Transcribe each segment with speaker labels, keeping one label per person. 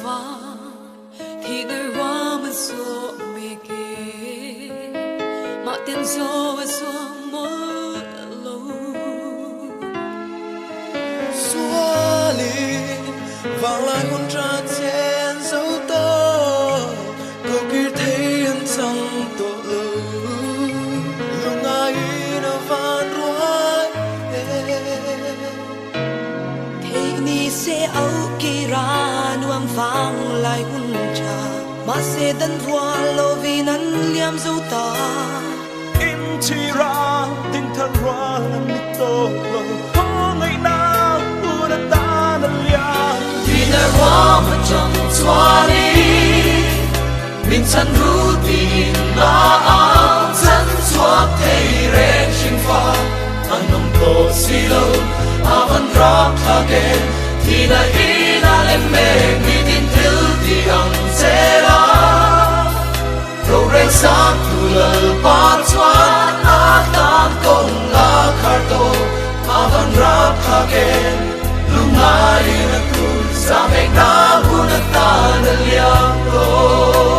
Speaker 1: va thì người hoa mà so mê kê mà tiền so và so mơ lâu
Speaker 2: xóa li vang lại hôn tra chen dấu tơ câu kia thấy anh chẳng tội lung ai nó van ruai
Speaker 1: thế ni sẽ âu kỳ ra nuông vang lại hôn tra mà sẽ đan hoa lo vì năn liam dấu ta
Speaker 2: in chi ra tinh thần hoa nít tô lâu có ngày nào u đã ta năn liam
Speaker 1: vì nơi hoa mà chẳng xóa đi mình chẳngรู้tin là áo chân xóa thấy rèn sinh pha anh nông tổ xì lâu à vẫn rap again thì đã ý đã lên mê mi tin thiếu thì anh sẽ là rồi rèn sáng thu lờ ba choán á tan công là khát tô à vẫn rap again lúc này là tu sa mẹ na buồn ta đã liang rồi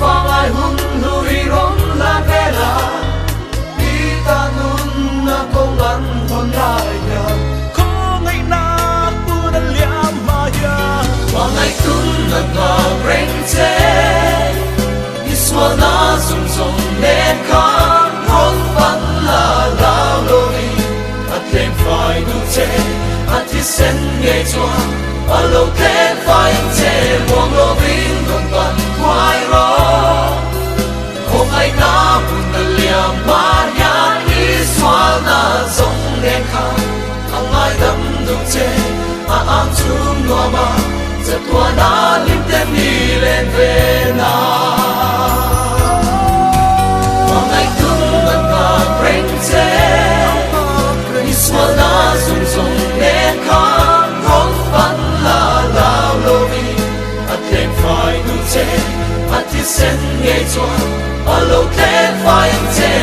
Speaker 1: vang ai hun lui rom la vela ita nun na công an hôn lại ya
Speaker 2: có ngày nào u đã liam mà ya
Speaker 1: vang ai tun na ngao reng che iswa na sum sum nên con hôn văn là lao lôi at lên phải du che at thi sen nghe chua a lâu thế phải che buông lô vinh còn toàn quay ro không ai na buồn ta liam mà nhát đi xóa na giống đen khang ang ai đắm đủ che à ang chung ngõ mà giật tua na lim tên đi lên về na hoàng ai tung ngân ngà reng che đi xóa na dùng dùng đen khang không vẫn là lao lô vi at lên phải đủ che at thi sen nghe chua a lâu thế phải che